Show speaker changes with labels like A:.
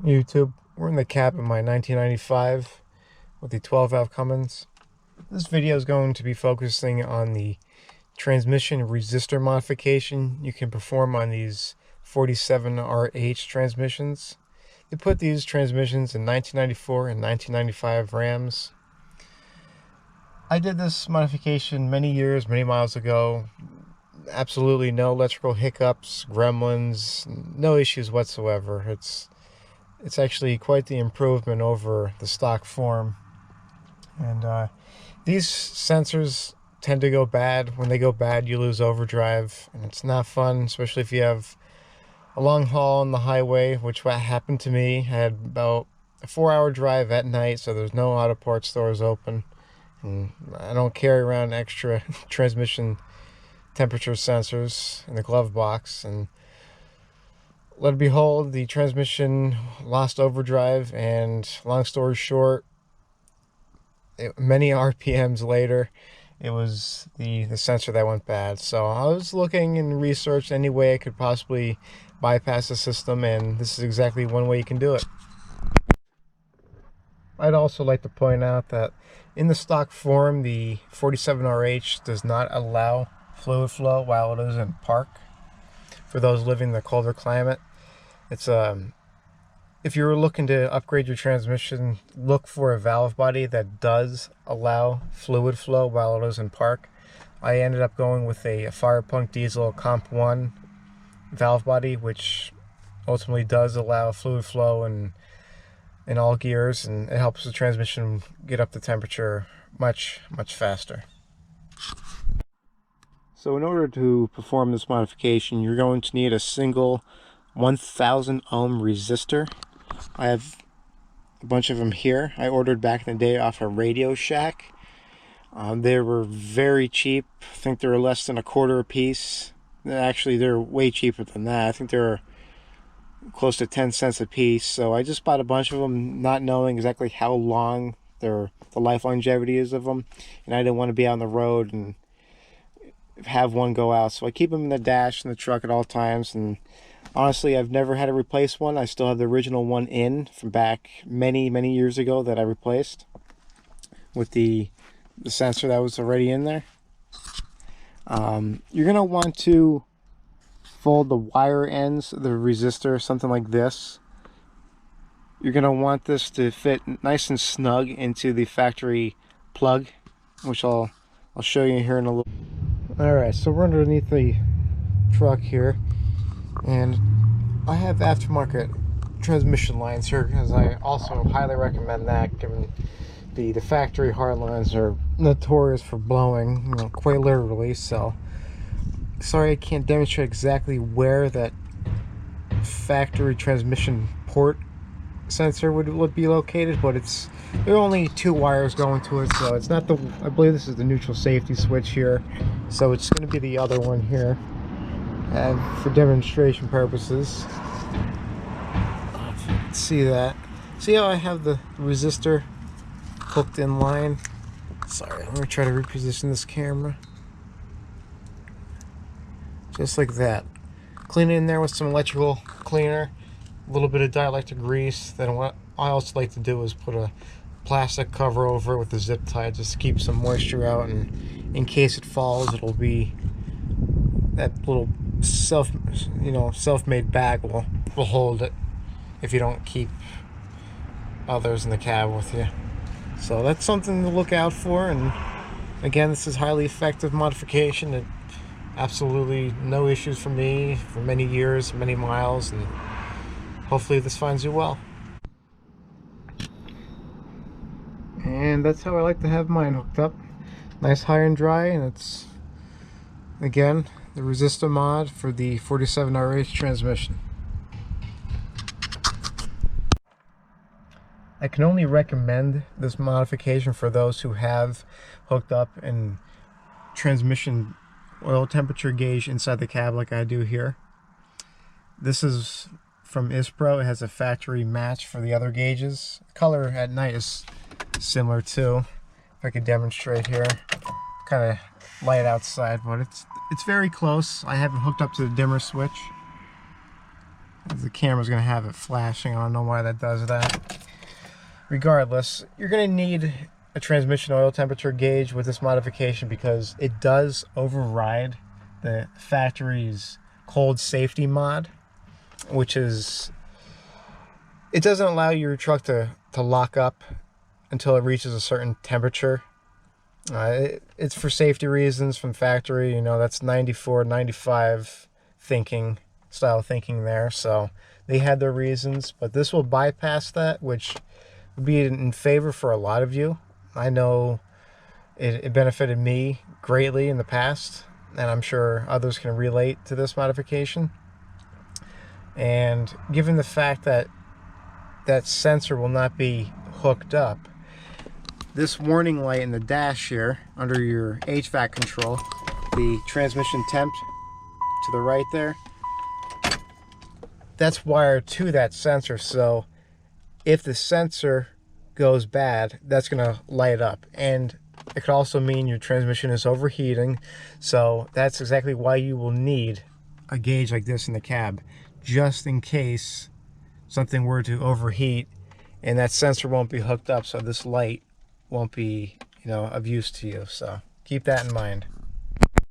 A: YouTube. We're in the cab of my 1995 with the 12 valve Cummins. This video is going to be focusing on the transmission resistor modification you can perform on these 47RH transmissions. They put these transmissions in 1994 and 1995 Rams. I did this modification many years, many miles ago. Absolutely no electrical hiccups, gremlins, no issues whatsoever. It's actually quite the improvement over the stock form. And these sensors tend to go bad. When they go bad, you lose overdrive, and it's not fun, especially if you have a long haul on the highway, which what happened to me. I had about a 4-hour drive at night, so there's no auto parts stores open, and I don't carry around extra transmission temperature sensors in the glove box. And lo and behold, the transmission lost overdrive, and long story short, many RPMs later, it was the sensor that went bad. So I was looking and researched any way I could possibly bypass the system, and this is exactly one way you can do it. I'd also like to point out that in the stock form, the 47RH does not allow fluid flow while it is in park. For those living in the colder climate, it's if you're looking to upgrade your transmission, look for a valve body that does allow fluid flow while it is in park. I ended up going with a Firepunk Diesel Comp 1 valve body, which ultimately does allow fluid flow in all gears, and it helps the transmission get up to temperature much faster. So in order to perform this modification, you're going to need a single 1000 ohm resistor. I have a bunch of them here. I ordered back in the day off of Radio Shack. They were very cheap. I think they were less than $0.25 a piece. Actually, they're way cheaper than that. I think they're close to 10 cents a piece. So I just bought a bunch of them, not knowing exactly how long the life longevity is of them, and I didn't want to be on the road and have one go out. So I keep them in the dash in the truck at all times, and honestly, I've never had to replace one. I still have the original one in from back many years ago that I replaced with the sensor that was already in there. You're gonna want to fold the wire ends of the resistor, something like this. You're gonna want this to fit nice and snug into the factory plug, which I'll show you here in a little. Alright, so we're underneath the truck here, and I have aftermarket transmission lines here because I also highly recommend that, given the factory hard lines are notorious for blowing, quite literally. So sorry I can't demonstrate exactly where that factory transmission port sensor would be located, but there are only 2 wires going to it, so it's not I believe this is the neutral safety switch here, so it's going to be the other one here, and for demonstration purposes, see how I have the resistor hooked in line. Sorry, I'm going to try to reposition this camera just like that. Clean it in there with some electrical cleaner, a little bit of dielectric grease. Then what I also like to do is put a plastic cover over it with a zip tie just to keep some moisture out, and in case it falls, it'll be that little self-made bag will hold it if you don't keep others in the cab with you. So that's something to look out for. And again, this is highly effective modification. It absolutely no issues for me for many years, many miles, and hopefully this finds you well. And that's how I like to have mine hooked up. Nice high and dry, and it's, again, the resistor mod for the 47RH transmission. I can only recommend this modification for those who have hooked up a transmission oil temperature gauge inside the cab like I do here. This is from Ispro. It has a factory match for the other gauges. The color at night is similar too. If I could demonstrate here, kind of light outside, but it's very close. I have it hooked up to the dimmer switch. The camera's going to have it flashing. I don't know why that does that. Regardless, you're going to need a transmission oil temperature gauge with this modification because it does override the factory's cold safety mod, which is, it doesn't allow your truck to lock up until it reaches a certain temperature. It's for safety reasons from factory, you know, that's 94, 95 style thinking there. So they had their reasons, but this will bypass that, which would be in favor for a lot of you. I know it benefited me greatly in the past, and I'm sure others can relate to this modification. And given the fact that that sensor will not be hooked up, this warning light in the dash here under your HVAC control, the transmission temp to the right there, that's wired to that sensor. So if the sensor goes bad, that's going to light up, and it could also mean your transmission is overheating. So that's exactly why you will need a gauge like this in the cab, just in case something were to overheat and that sensor won't be hooked up, so this light won't be, you know, of use to you. So keep that in mind.